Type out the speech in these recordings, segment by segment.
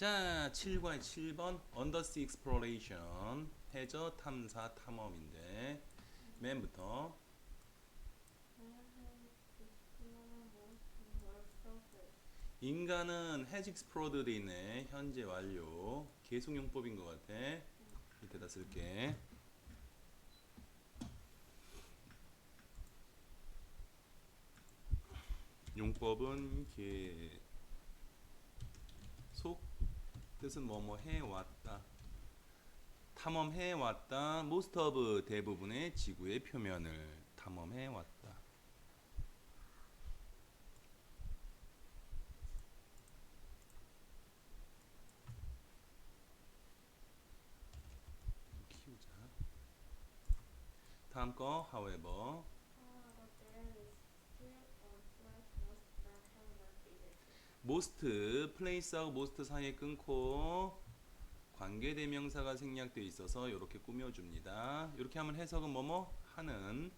자, 7과 7번 Undersea Exploration 해저 탐사 탐험인데 맨부터 인간은 has explored 돼 있네. 현재 완료. 계속용법인 것 같아. 밑에다 쓸게. 용법은 계속 뜻은 뭐뭐 해왔다. 탐험해왔다. most of 대부분의 지구의 표면을 탐험해왔다. 키우자. 다음 거 however most place하고 most 사이에 끊고 관계대명사가 생략되어 있어서 이렇게 꾸며줍니다. 이렇게 하면 해석은 뭐뭐 하는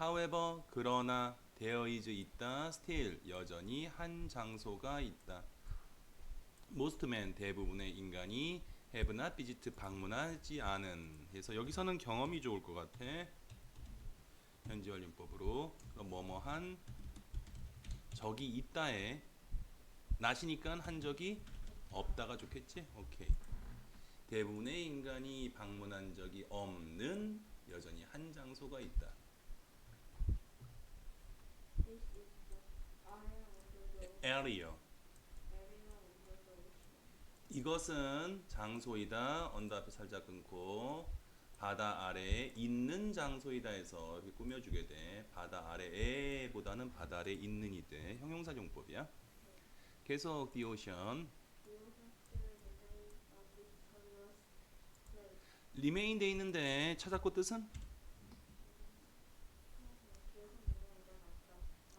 however 그러나 there is 있다 still 여전히 한 장소가 있다. most men 대부분의 인간이 have not visit 방문하지 않은 해서 여기서는 경험이 좋을 것 같아. 현지 완료법으로 그럼 뭐뭐한 적이 있다에 나시니까 한 적이 없다가 좋겠지? 오케이. 대부분의 인간이 방문한 적이 없는 여전히 한 장소가 있다. area. 이것은 장소이다. 언더 앞에 살짝 끊고 바다 아래에 있는 장소이다 해서 이렇게 꾸며주게 돼. 바다 아래에 보다는 바다 아래에 있는이 돼. 형용사용법이야. 계속 the ocean. remain 돼 있는데 찾았고 뜻은?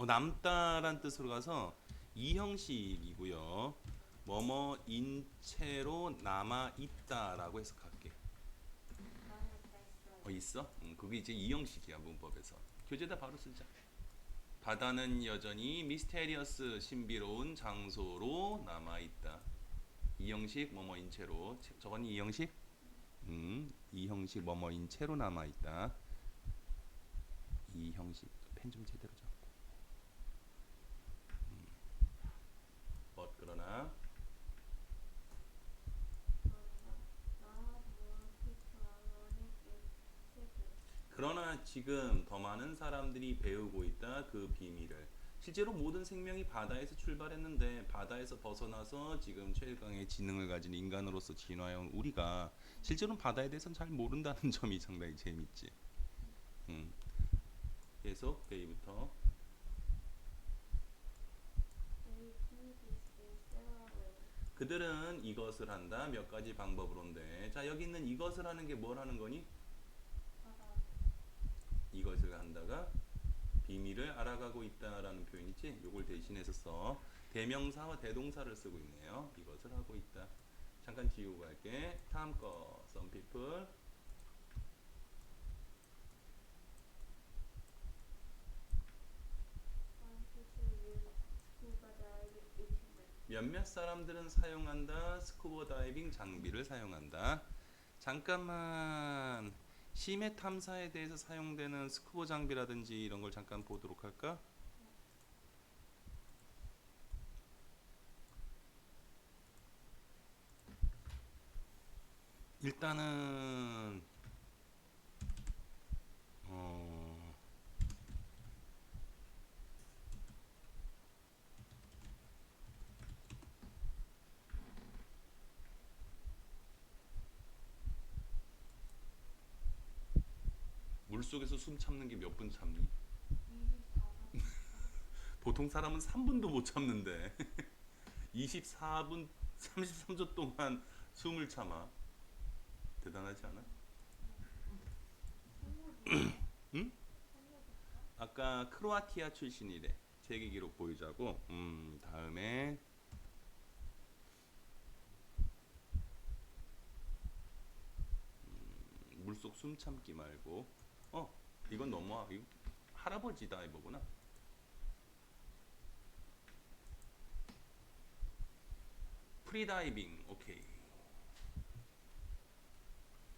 남다란 뜻으로 가서 이 형식이고요. 뭐뭐인 채로 남아 있다라고 해석할게. 있어? 그게 이제 이 형식이야 문법에서. 교재다 바로 쓰자. 바다는 여전히 미스테리어스 신비로운 장소로 남아 있다. 이 형식 뭐뭐인 채로. 저건 이 형식? 이 형식 뭐뭐인 채로 남아 있다. 이 형식 펜 좀 제대로 잡고. 그러나 그러나 지금 더 많은 사람들이 배우고 있다 그 비밀을. 실제로 모든 생명이 바다에서 출발했는데 바다에서 벗어나서 지금 최강의 지능을 가진 인간으로서 진화해온 우리가 실제로는 바다에 대해서는 잘 모른다는 점이 상당히 재밌지. 계속 데이부터 그들은 이것을 한다. 몇 가지 방법으로인데 자 여기 있는 이것을 하는 게 뭘 하는 거니? 이것을 한다가 비밀을 알아가고 있다라는 표현이지. 요걸 대신해서 써. 대명사와 대동사를 쓰고 있네요. 이것을 하고 있다. 잠깐 지우고 갈게. 다음 거 some people 몇몇 사람들은 사용한다. 스쿠버 다이빙 장비를 사용한다. 잠깐만 심해 탐사에 대해서 사용되는 스쿠버 장비라든지 이런 걸 잠깐 보도록 할까? 일단은 물속에서 숨 참는 게 몇 분 참니? 보통 사람은 3분도 못 참는데 24분 33초 동안 숨을 참아. 대단하지 않아? 응? 아까 크로아티아 출신이래. 세계 기록 보유자고. 다음에 물속 숨 참기 말고. 이건 너무 이거 할아버지 다이버구나. 프리다이빙 오케이.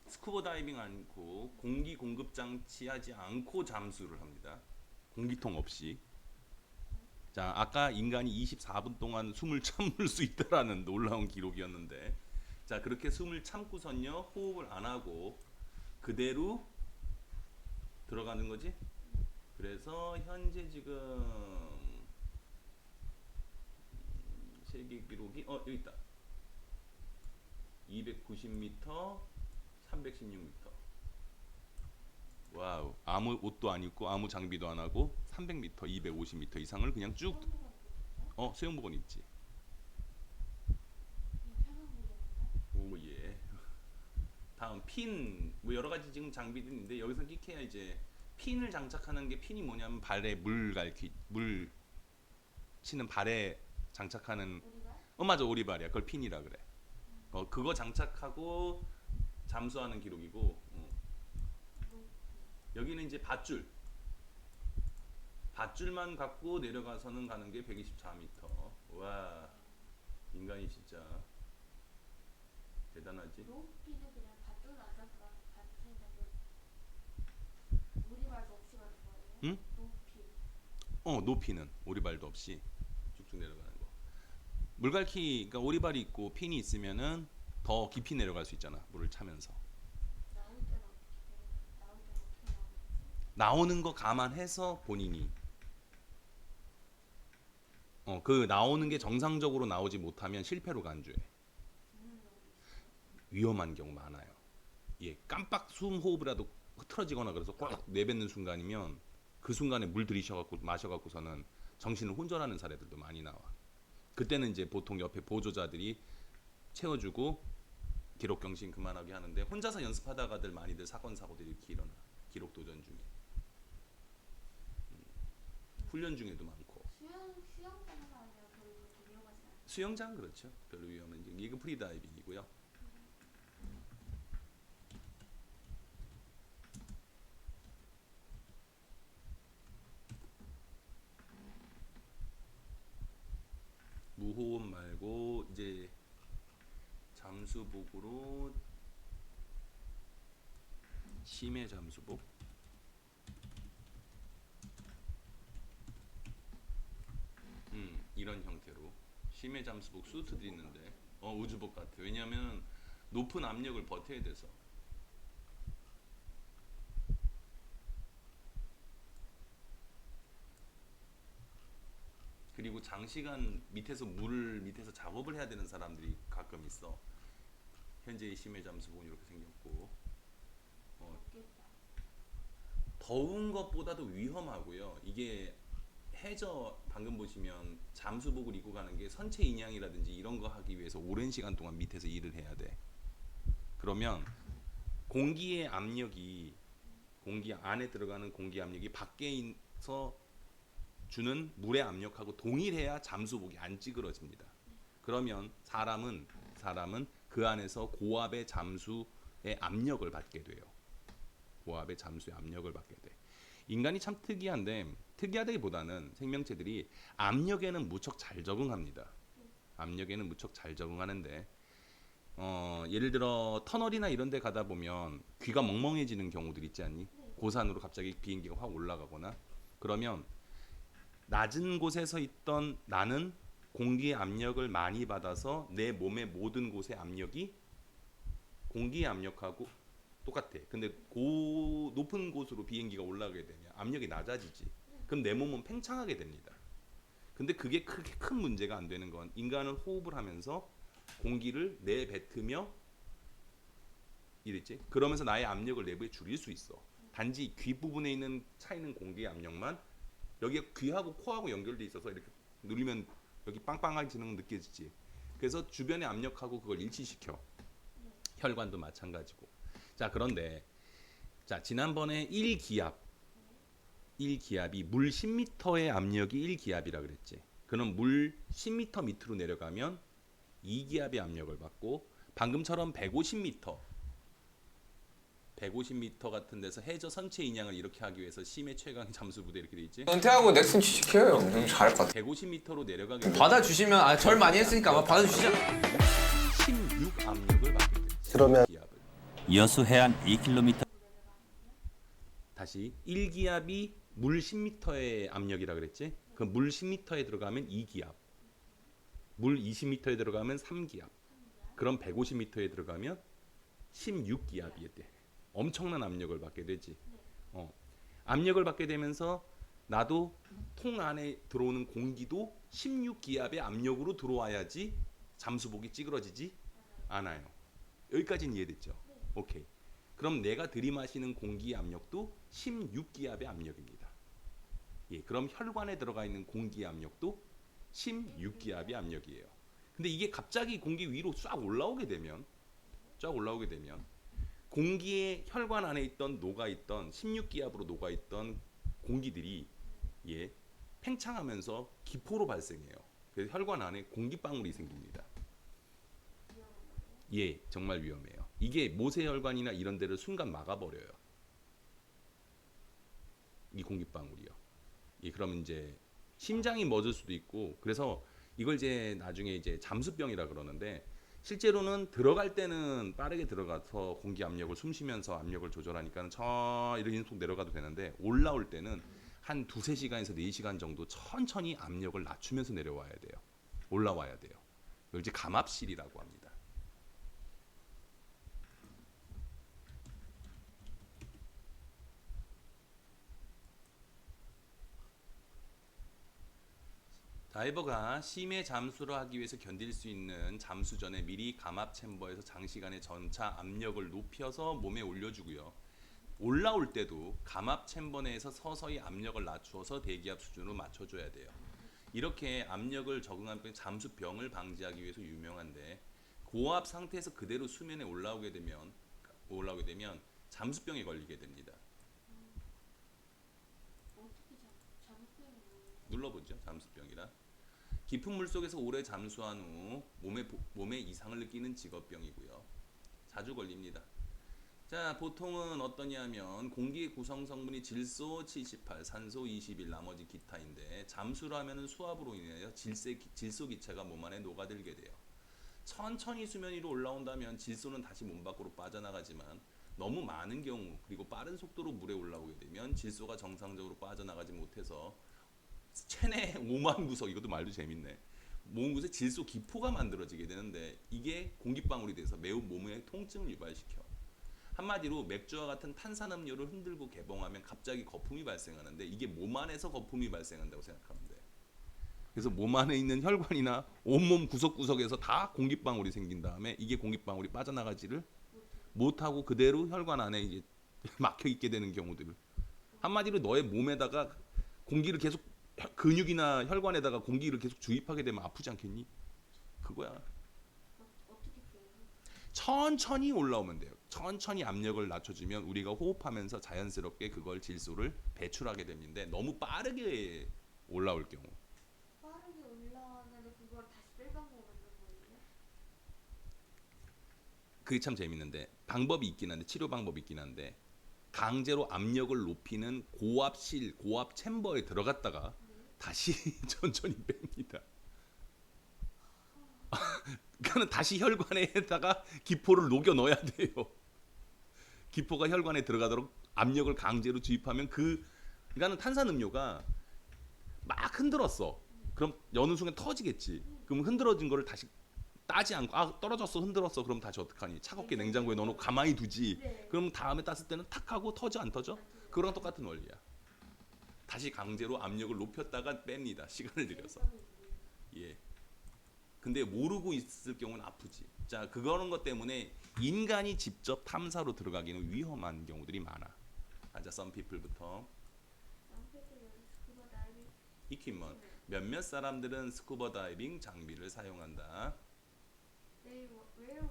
스쿠버 다이빙 않고 공기 공급 장치 하지 않고 잠수를 합니다. 공기통 없이. 자, 아까 인간이 24분 동안 숨을 참을 수 있다라는 놀라운 기록이었는데, 자, 그렇게 숨을 참고선요 호흡을 안 하고 그대로 들어가는 거지. 그래서 현재 지금 세계 기록이 여기 있다. 290m, 316m. 와우. 아무 옷도 안 입고 아무 장비도 안 하고 300m, 250m 이상을 그냥 쭉 수영복은 입지. 오 예. 다음 핀, 뭐 여러 가지 지금 장비들이 있는데 여기서 끼케야 이제 핀을 장착하는 게 핀이 뭐냐면 발에 물 치는 발에 장착하는 맞아 오리발이야. 그걸 핀이라 그래. 그거 장착하고 잠수하는 기록이고 여기는 이제 밧줄만 갖고 내려가서는 가는 게 124m. 와 인간이 진짜 대단하지. 높이는 그냥 밧줄 안 잡고 밧줄인데 우리말도 없이 가는 거예요? 응? 높이. 높이는 오리발도 없이 쭉쭉 내려가는 거. 물갈퀴, 그러니까 오리발이 있고 핀이 있으면은 더 깊이 내려갈 수 있잖아. 물을 차면서. 나올 때는 어떻게 나오지? 나오는 거 감안해서 본인이 그 나오는 게 정상적으로 나오지 못하면 실패로 간주해. 위험한 경우 많아요. 예, 깜빡 숨 호흡이라도 흐트러지거나 그래서 꽉 내뱉는 순간이면 그 순간에 물 들이셔갖고 마셔갖고서는 정신을 혼전하는 사례들도 많이 나와. 그때는 이제 보통 옆에 보조자들이 채워주고 기록 경신 그만하게 하는데 혼자서 연습하다가들 많이들 사건 사고들이 이렇게 일어나. 기록 도전 중에 훈련 중에도 많고. 수영장에서 아니라 별로 그렇게 위험하지 않아요. 수영장 그렇죠. 별로 위험한 이게 프리다이빙이고요. 무호흡 말고 이제 잠수복으로 심해 잠수복. 이런 형태로 심해 잠수복 수트도 있는데 우주복 같아. 왜냐하면 높은 압력을 버텨야 돼서. 그리고 장시간 물을 밑에서 작업을 해야 되는 사람들이 가끔 있어. 현재의 심해 잠수복은 이렇게 생겼고 더운 것보다도 위험하고요. 이게 방금 보시면 잠수복을 입고 가는 게 선체 인양이라든지 이런 거 하기 위해서 오랜 시간 동안 밑에서 일을 해야 돼. 그러면 공기 안에 들어가는 공기 압력이 밖에서 주는 물의 압력하고 동일해야 잠수복이 안 찌그러집니다. 그러면 사람은 그 안에서 고압의 잠수의 압력을 받게 돼요. 고압의 잠수의 압력을 받게 돼. 인간이 참 특이하다기보다는 생명체들이 압력에는 무척 잘 적응합니다. 압력에는 무척 잘 적응하는데 예를 들어 터널이나 이런 데 가다 보면 귀가 멍멍해지는 경우들 있지 않니? 고산으로 갑자기 비행기가 확 올라가거나 그러면 낮은 곳에서 있던 나는 공기의 압력을 많이 받아서 내 몸의 모든 곳의 압력이 공기의 압력하고 똑같아. 근데 높은 곳으로 비행기가 올라가게 되면 압력이 낮아지지. 그럼 내 몸은 팽창하게 됩니다. 근데 그게 크게 큰 문제가 안 되는 건 인간은 호흡을 하면서 공기를 내뱉으며 이랬지. 그러면서 나의 압력을 내부에 줄일 수 있어. 단지 귀 부분에 차이는 공기의 압력만 여기에 귀하고 코하고 연결돼 있어서 이렇게 누르면 여기 빵빵해지는 거 느껴지지. 그래서 주변의 압력하고 그걸 일치시켜. 혈관도 마찬가지고. 자, 그런데 지난번에 1기압이 물 10m의 압력이 1기압이라 그랬지. 그럼 물 10m 밑으로 내려가면 2기압의 압력을 받고 방금처럼 150m 150m 같은 데서 해저 선체 인양을 이렇게 하기 위해서 심해 최강 잠수 부대 이렇게 돼 있지. 은퇴하고 넥슨 취직해요. 형 잘할 것 같아. 150m로 내려가게 받아주시면 절 많이 했으니까 아마 받아주시죠. 16 압력을 받게 돼. 그러면 기압을. 여수 해안 2km 다시 1기압이 물 10m의 압력이라 그랬지? 그 물 10m에 들어가면 2기압. 물 20m에 들어가면 3기압. 그럼 150m에 들어가면 16기압이 돼. 엄청난 압력을 받게 되지. 압력을 받게 되면서 나도 통 안에 들어오는 공기도 16기압의 압력으로 들어와야지 잠수복이 찌그러지지 않아요. 여기까지는 이해됐죠? 오케이. 그럼 내가 들이마시는 공기 압력도 16기압의 압력입니다. 예, 그럼 혈관에 들어가 있는 공기 압력도 16기압의 압력이에요. 근데 이게 갑자기 공기 위로 쫙 올라오게 되면 공기의 혈관 안에 있던 녹아있던 16기압으로 녹아있던 공기들이 예, 팽창하면서 기포로 발생해요. 그래서 혈관 안에 공기방울이 생깁니다. 예, 정말 위험해요. 이게 모세혈관이나 이런 데를 순간 막아버려요. 이 공기방울이요. 예, 그러면 이제 심장이 멎을 수도 있고, 그래서 이걸 이제 나중에 이제 잠수병이라 그러는데, 실제로는 들어갈 때는 빠르게 들어가서 공기 압력을 숨쉬면서 압력을 조절하니까 이렇게 속 내려가도 되는데, 올라올 때는 한 2-3시간에서 4시간 정도 천천히 압력을 낮추면서 내려와야 돼요. 올라와야 돼요. 이걸 이제 감압실이라고 합니다. 다이버가 심해 잠수를 하기 위해서 견딜 수 있는 잠수 전에 미리 감압 챔버에서 장시간의 전차 압력을 높여서 몸에 올려주고요. 올라올 때도 감압 챔버 내에서 서서히 압력을 낮추어서 대기압 수준으로 맞춰줘야 돼요. 이렇게 압력을 적응하면 잠수병을 방지하기 위해서 유명한데, 고압 상태에서 그대로 수면에 올라오게 되면 잠수병에 걸리게 됩니다. 어떻게 잠수병이 뭐예요? 눌러보죠. 잠수병이라. 깊은 물속에서 오래 잠수한 후 몸에 이상을 느끼는 직업병이고요. 자주 걸립니다. 자, 보통은 어떠냐면 공기의 구성 성분이 질소 78, 산소 21, 나머지 기타인데, 잠수를 하면은 수압으로 인하여 질소 기체가 몸 안에 녹아들게 돼요. 천천히 수면 위로 올라온다면 질소는 다시 몸 밖으로 빠져나가지만, 너무 많은 경우 그리고 빠른 속도로 물에 올라오게 되면 질소가 정상적으로 빠져나가지 못해서 체내 5만 구석, 이것도 말도 재밌네. 모은 곳에 질소 기포가 만들어지게 되는데, 이게 공기방울이 돼서 매우 몸에 통증을 유발시켜. 한마디로 맥주와 같은 탄산음료를 흔들고 개봉하면 갑자기 거품이 발생하는데, 이게 몸 안에서 거품이 발생한다고 생각하면 돼. 그래서 몸 안에 있는 혈관이나 온몸 구석구석에서 다 공기방울이 생긴 다음에, 이게 공기방울이 빠져나가지를 못하고 그대로 혈관 안에 이제 막혀 있게 되는 경우들을, 한마디로 너의 몸에다가 공기를 계속, 근육이나 혈관에다가 공기를 계속 주입하게 되면 아프지 않겠니? 그거야. 어떻게 풀어요? 천천히 올라오면 돼요. 천천히 압력을 낮춰주면 우리가 호흡하면서 자연스럽게 그걸 질소를 배출하게 됩니다. 너무 빠르게 올라올 경우. 빠르게 올라왔는데 그걸 다시 뺄 방법은 없는 거예요? 그게 참 재밌는데, 방법이 있긴 한데, 치료 방법이 있긴 한데, 강제로 압력을 높이는 고압 챔버에 들어갔다가 다시 천천히 뺍니다. 그러니까 다시 혈관에다가 기포를 녹여 넣어야 돼요. 기포가 혈관에 들어가도록 압력을 강제로 주입하면, 그러니까는 탄산음료가 막 흔들었어. 그럼 어느 순간 터지겠지. 그럼 흔들어진 거를 다시 따지 않고, 떨어졌어, 흔들었어, 그럼 다시 어떡하니? 차갑게 냉장고에 넣어놓고 가만히 두지. 네. 그럼 다음에 땄을 때는 탁 하고 터져 안 터져? 그거랑 똑같은 원리야. 다시 강제로 압력을 높였다가 뺍니다. 시간을 들여서. 예. 근데 모르고 있을 경우는 아프지. 자, 그거는 것 때문에 인간이 직접 탐사로 들어가기는 위험한 경우들이 많아. 자, some people부터. 스쿠버 다이빙. equipment. 몇몇 사람들은 스쿠버 다이빙 장비를 사용한다. They wear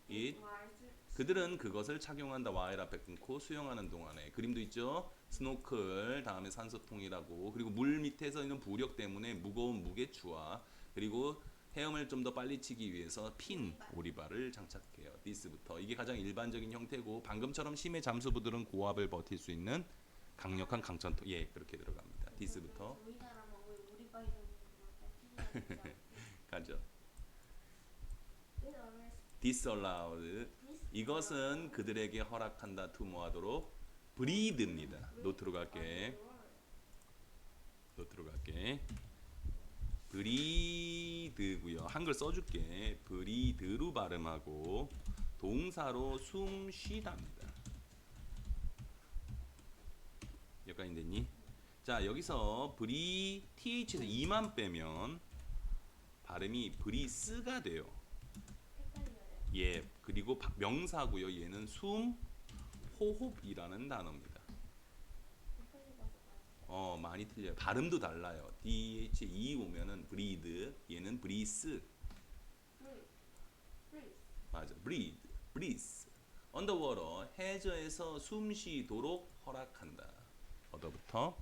it. white 그들은 그것을 착용한다. 와일 앞에 끊고 수영하는 동안에. 그림도 있죠. 스노클, 다음에 산소통이라고. 그리고 물 밑에서 있는 부력 때문에 무거운 무게추와, 그리고 헤엄을 좀 더 빨리 치기 위해서 핀 오리발을 장착해요. this부터 이게 가장 일반적인 형태고 방금처럼 심해 잠수부들은 고압을 버틸 수 있는 강력한 강천토 예 그렇게 들어갑니다. this부터 저희 나라만 왜 우리 바이러는 그렇게 가죠. 네, disallowed 이것은 그들에게 허락한다 투모하도록 breed입니다. 노트로 갈게. 노트로 갈게. 브리드고요. 한글 써줄게. 브리드로 발음하고 동사로 숨 쉬답니다. 여기까지 됐니? 자 여기서 브리 th에서 e만 빼면 발음이 브리스가 돼요. 예 그리고 명사고요. 얘는 숨 호흡이라는 단어입니다. 많이 틀려요. 발음도 달라요. DHE 오면은 breathe, 얘는 breathe. 맞아, breathe, breathe. underwater, 해저에서 숨 쉬도록 허락한다. 어더부터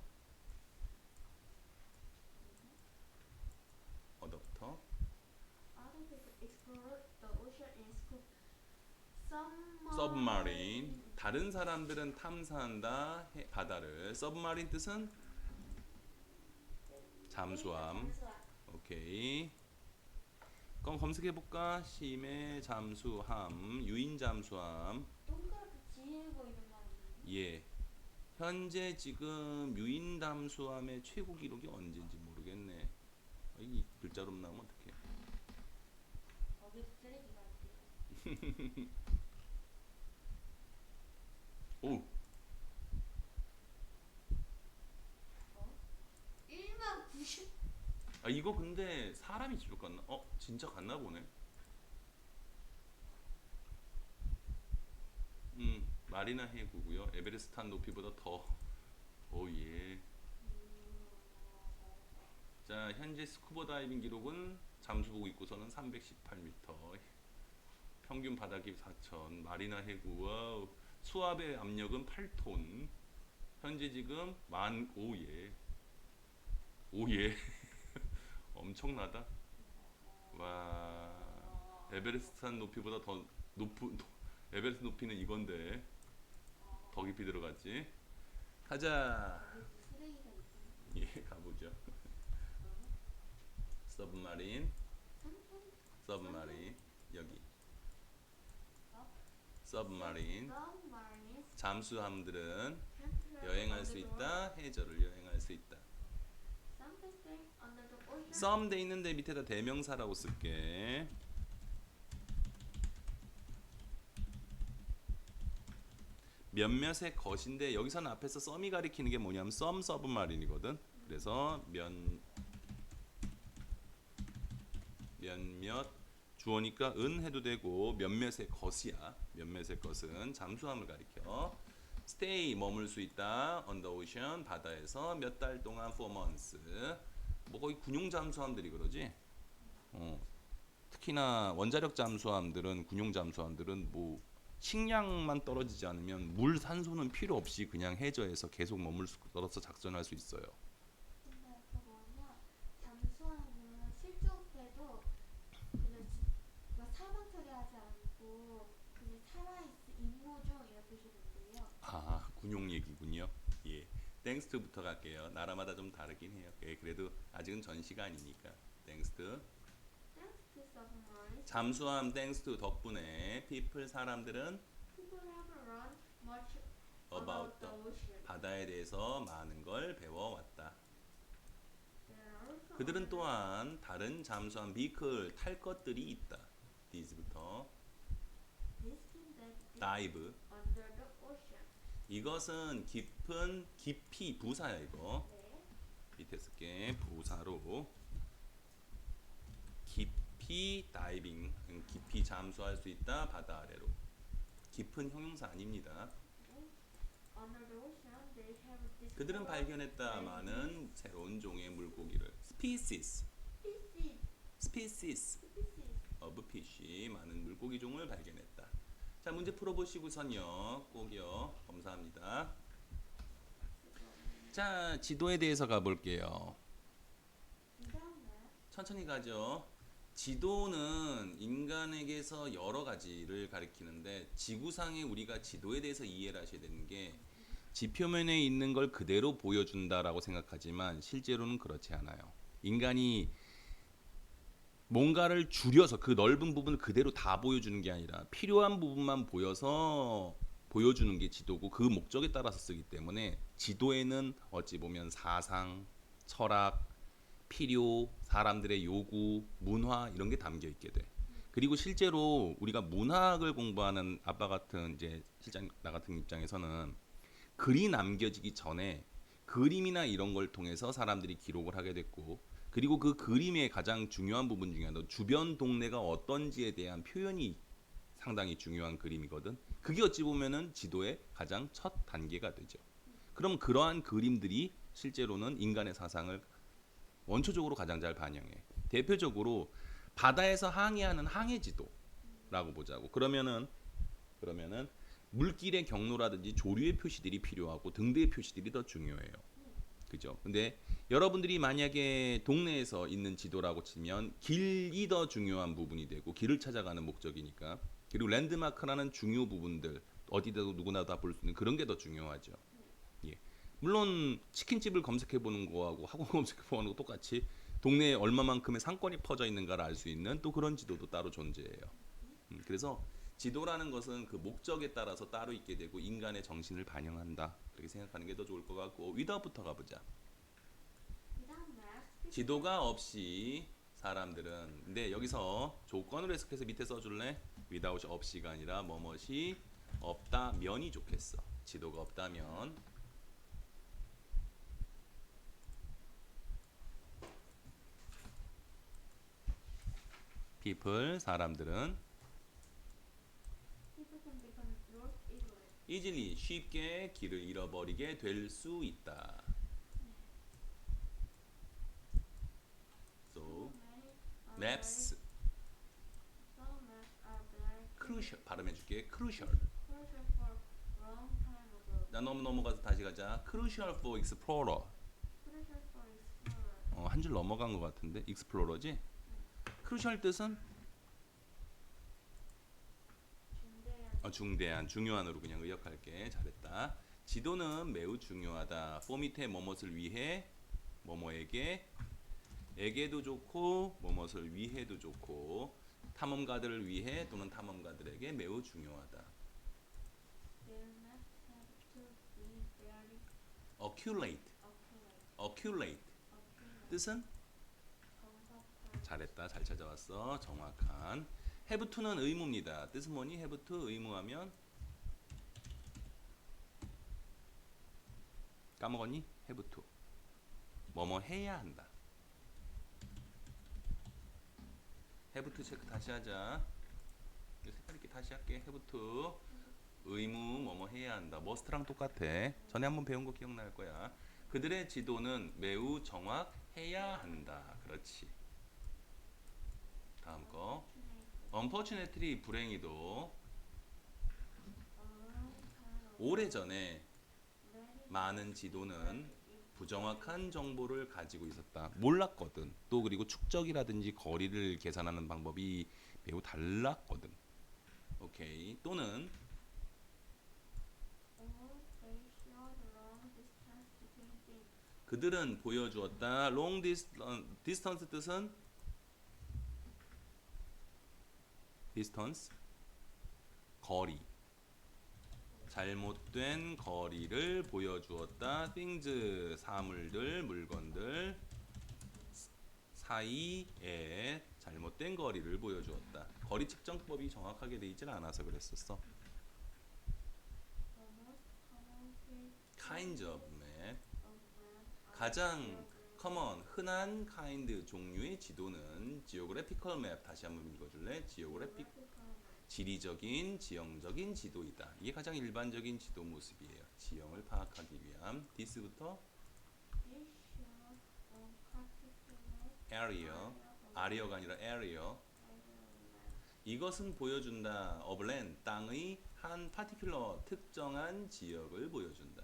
submarine. 다른 사람들은 탐사한다 바다를. submarine 뜻은 잠수함. 오케이. 그럼 검색해 볼까? 심해 잠수함, 유인 잠수함. 동그랗게 지르고 있는 말이 예. 현재 지금 유인 잠수함의 최고 기록이 언제인지 모르겠네. 이 글자로 나오면 어떡해? 거기 쓰레기가 있대요. 오. 1만 90. 아 이거 근데 사람이 지옥 갔나? 진짜 갔나 보네. 마리나 해구고요. 에베레스트 높이보다 더. 오예. 자 현재 스쿠버 다이빙 기록은 잠수복 입고서는 318m. 평균 바다 깊이 4,000. 마리나 해구. 와우. 수압의 압력은 8톤. 현재 지금 오예. 오예. 엄청나다. 와. 에베레스트 산 높이보다 더 높은 에베레스트 높이는 이건데 더 깊이 들어갔지. 가자. 쓰레기가 있대요. 예, 가보죠. 서브마린. 서브마린 여기. 서브마린. 잠수함들은 여행할 수 있다. 해저를 여행할 수 있다. some 돼 있는데 밑에다 대명사라고 쓸게. 몇몇의 것인데 여기서는 앞에서 some이 가리키는 게 뭐냐면 some submarine이거든. 그래서 몇몇 주어니까 은 해도 되고 몇몇의 것이야. 몇몇의 것은 잠수함을 가리켜. stay 머물 수 있다. on the ocean 바다에서 몇 달 동안 for months. 뭐 거의 군용 잠수함들이 그러지. 특히나 원자력 잠수함들은 군용 잠수함들은 뭐 식량만 떨어지지 않으면 물 산소는 필요 없이 그냥 해저에서 계속 머물 수 떨어서 작전할 수 있어요. 근데 그 뭐냐 잠수함은 실종돼도 그냥 막 사망 처리하지 않고 그냥 살아있어 임무 중 이렇게 주는데요. 아 군용 얘기군요. 예. 땡스트부터 갈게요. 나라마다 좀 다르긴 해요. 예, 그래도 아직은 전시가 아니니까. 땡스트. 잠수함 땡스트 덕분에 people 사람들은 People have learned much about about the ocean. 바다에 대해서 많은 걸 배워왔다. There are also 그들은 또한 다른 잠수함 vehicle 탈 것들이 있다. these부터 risking that dive. under the ocean. 이것은 깊이 부사야 이거. 네. 밑에 쓸게 부사로 깊이 다이빙 깊이 잠수할 수 있다 바다 아래로. 깊은 형용사 아닙니다. Under the ocean, they have discovered 그들은 발견했다 많은 새로운 종의 물고기를 species species of fish 많은 물고기 종을 발견했다. 자 문제 풀어보시고선요 꼭이요 감사합니다. 자 지도에 대해서 가볼게요. 이상해. 천천히 가죠. 지도는 인간에게서 여러 가지를 가리키는데 지구상에 우리가 지도에 대해서 이해를 하셔야 되는 게 지표면에 있는 걸 그대로 보여준다라고 생각하지만 실제로는 그렇지 않아요. 인간이 뭔가를 줄여서 그 넓은 부분을 그대로 다 보여주는 게 아니라 필요한 부분만 보여서 보여주는 게 지도고 그 목적에 따라서 쓰기 때문에 지도에는 어찌 보면 사상, 철학, 필요, 사람들의 요구, 문화 이런 게 담겨 있게 돼. 그리고 실제로 우리가 문학을 공부하는 아빠 같은 이제 실장 나 같은 입장에서는 글이 남겨지기 전에 그림이나 이런 걸 통해서 사람들이 기록을 하게 됐고 그리고 그 그림의 가장 중요한 부분 중에 하나 주변 동네가 어떤지에 대한 표현이 상당히 중요한 그림이거든. 그게 어찌 보면은 지도의 가장 첫 단계가 되죠. 그럼 그러한 그림들이 실제로는 인간의 사상을 원초적으로 가장 잘 반영해. 대표적으로 바다에서 항해하는 항해지도라고 보자고. 그러면은 물길의 경로라든지 조류의 표시들이 필요하고 등대의 표시들이 더 중요해요. 그죠? 근데 여러분들이 만약에 동네에서 있는 지도라고 치면 길이 더 중요한 부분이 되고 길을 찾아가는 목적이니까 그리고 랜드마크라는 중요 부분들 어디다도 누구나 다 볼 수 있는 그런 게 더 중요하죠. 예. 물론 치킨집을 검색해 보는 거하고 학원 검색해 보는 거 똑같이 동네에 얼마만큼의 상권이 퍼져 있는가를 알 수 있는 또 그런 지도도 따로 존재해요. 그래서 지도라는 것은 그 목적에 따라서 따로 있게 되고 인간의 정신을 반영한다. 그렇게 생각하는 게 더 좋을 것 같고 위다부터 가보자. without maps, 지도가 없이 사람들은 근데 여기서 조건으로 해석해서 밑에 써줄래? without이 없이가 아니라 뭐뭇이 없다면이 좋겠어. 지도가 없다면 people 사람들은 people can become lost easily. easily 쉽게 길을 잃어버리게 될 수 있다. So maps So maps are very crucial 발음해줄게 crucial. crucial for long time ago. 나 너무 넘어가서 다시 가자. crucial for explorer. Crucial for explorer. 한 줄 넘어간 것 같은데 explorer지? crucial 뜻은 중대한 중대한, 중요한으로 그냥 의역할게. 잘했다. 지도는 매우 중요하다. for 밑에 뭐뭇을 위해, 뭐뭐에게, 에게도 좋고, 뭐뭇을 위해도 좋고, 탐험가들을 위해 또는 탐험가들에게 매우 중요하다. their maps have to be very accurate, accurate. accurate 뜻은 정확한 잘했다. 잘 찾아왔어. 정확한. have to는 의무입니다. 뜻은 뭐니? have to 의무하면 까먹었니? have to 뭐뭐 해야 한다. have to 체크 다시 하자. 색깔 있게 다시 할게. have to 의무 뭐뭐 해야 한다. must랑 똑같아. 전에 한번 배운 거 기억날 거야. 그들의 지도는 매우 정확해야 한다. 그렇지. 다음 거. unfortunately 불행히도 오래전에 많은 지도는 부정확한 정보를 가지고 있었다. 몰랐거든. 또 그리고 축적이라든지 거리를 계산하는 방법이 매우 달랐거든. 오케이. 또는 or they showed long distance between things. 그들은 보여주었다. long distance 뜻은 distance 거리. 잘못된 거리를 보여주었다. things 사물들, 물건들 사이에 잘못된 거리를 보여주었다. 거리 측정법이 정확하게 돼 있지는 않아서 그랬었어. The most common kinds of map of map 가장 common 흔한 kind 종류의 지도는 geographical map 다시 한번 읽어줄래? geographic 지리적인 지형적인 지도이다. 이게 가장 일반적인 지도 모습이에요. 지형을 파악하기 위함. this부터 This shows a particular area, area가 아니라 area. 이것은 보여준다. of land, 땅의 한 particular 특정한 지역을 보여준다.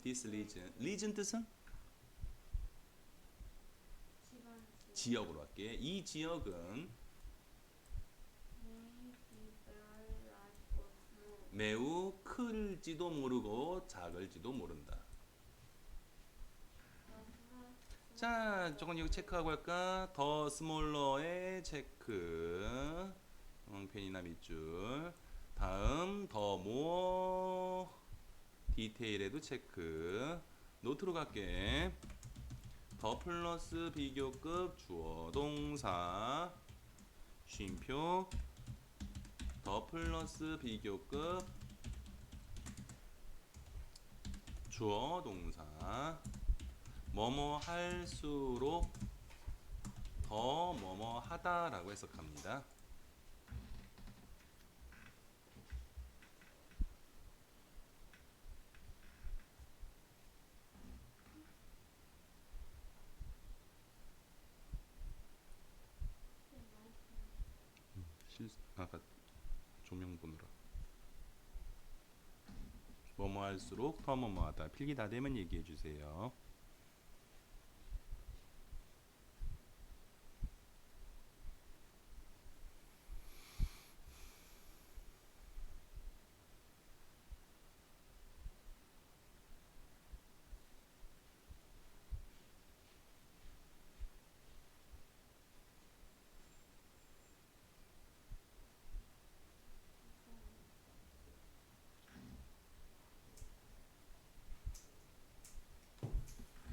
this region, region 뜻은 지역으로 할게. 이 지역은 may be very large or small. 매우 클지도 모르고 작을지도 모른다. 자, 조금 이거 체크하고 할까? 더 스몰러의 체크. 펜이나 밑줄. 다음 더 모어 디테일에도 체크. 노트로 갈게. 더 플러스 비교급 주어 동사 쉼표 더 플러스 비교급 주어 동사 뭐뭐 할수록 더 뭐뭐 하다라고 해석합니다. 아까 조명 보느라 뭐뭐 할수록 더 뭐뭐 하다. 필기 다 되면 얘기해 주세요.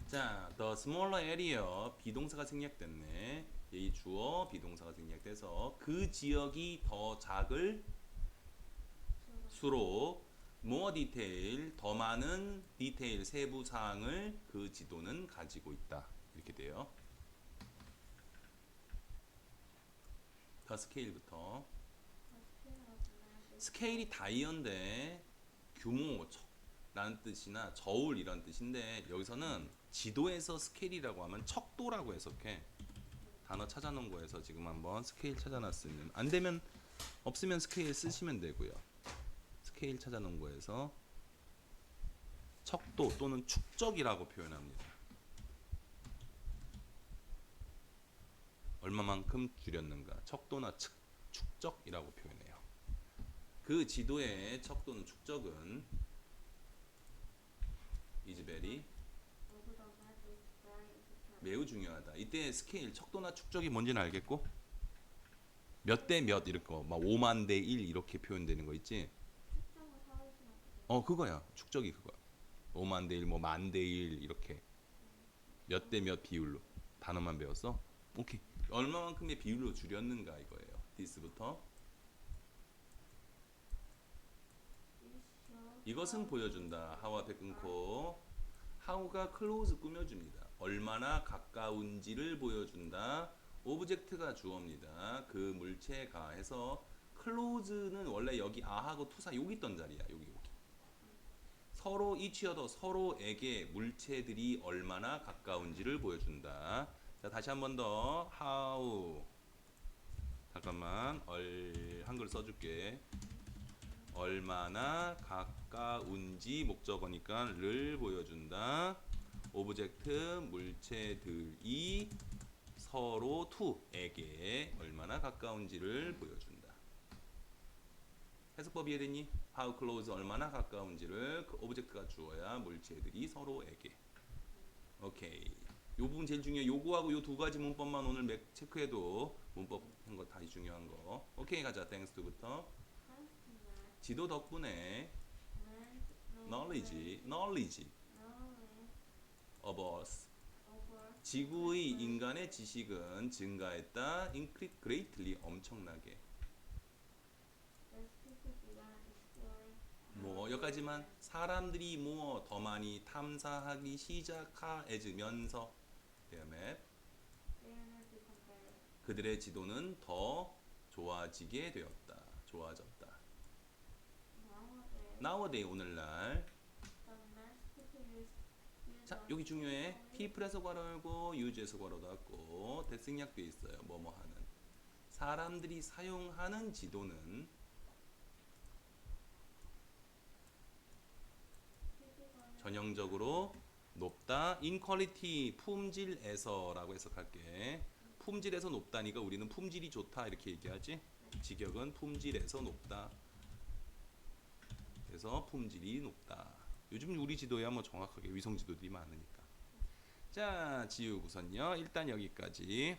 자, the smaller area 비동사가 생략됐네. 이 주어 비동사가 생략돼서 그 지역이 더 작을 수록 more detail 더 많은 디테일 세부 사항을 그 지도는 가지고 있다. 이렇게 돼요. 더 스케일부터 스케일이 다이어인데 규모 라는 뜻이나 저울 이런 뜻인데 여기서는 지도에서 스케일이라고 하면 척도라고 해석해. 단어 찾아놓은 거에서 지금 한번 스케일 찾아놨으면 안 되면 없으면 스케일 쓰시면 되고요. 스케일 찾아놓은 거에서 척도 또는 축적이라고 표현합니다. 얼마만큼 줄였는가 척도나 축적이라고 표현해요. 그 지도의 척도는 축적은 is very 매우 중요하다. 이때 스케일 척도나 축적이 뭔지는 알겠고 몇 대 몇 이렇게 막 5만 대 1 이렇게 표현되는 거 있지? 그거야. 축적이 그거야. 5만 대 1, 뭐 만 대 1 이렇게 몇 대 몇 비율로 단어만 배웠어? 오케이. 얼마만큼의 비율로 줄였는가 이거예요. this부터 이것은 보여준다. how 앞에 끊고 how가 close 꾸며줍니다. 얼마나 가까운지를 보여준다. 오브젝트가 주어입니다. 그 물체가 해서 close는 원래 여기 아하고 투사 여기 있던 자리야. 여기. 서로 each other 서로에게 물체들이 얼마나 가까운지를 보여준다. 자, 다시 한 번 더 how 잠깐만 한글 써줄게. 얼마나 가까운지 목적어니까 를 보여준다. 오브젝트 물체들이 서로 to에게 얼마나 가까운지를 보여준다. 해석법 이해됐니? How close 얼마나 가까운지를 그 오브젝트가 주어야 물체들이 서로에게. 오케이. 요 부분 제일 중요해. 요거하고 요 두 가지 문법만 오늘 맥 체크해도 문법 한 거 다시 중요한 거. 오케이 가자. thanks to부터. 지도 덕분에 knowledge of us 지구의 인간의 지식은 증가했다. increase greatly 엄청나게. 뭐 여기까지만 사람들이 더 많이 탐사하기 시작하면서 다음에 그들의 지도는 더 좋아지게 되었다. 좋아졌다. nowadays 오늘날. 자 여기 중요해. people에서 괄호 열고 use에서 괄호 닫고 대승약돼 있어요. 뭐뭐 하는 사람들이 사용하는 지도는 전형적으로 높다. in quality 품질에서라고 해석할게. 품질에서 높다니까 우리는 품질이 좋다 이렇게 얘기하지. 직역은 품질에서 높다. 그래서 품질이 높다. 요즘 우리 지도야 뭐 정확하게 위성 지도들이 많으니까. 자, 지우고선요. 일단 여기까지.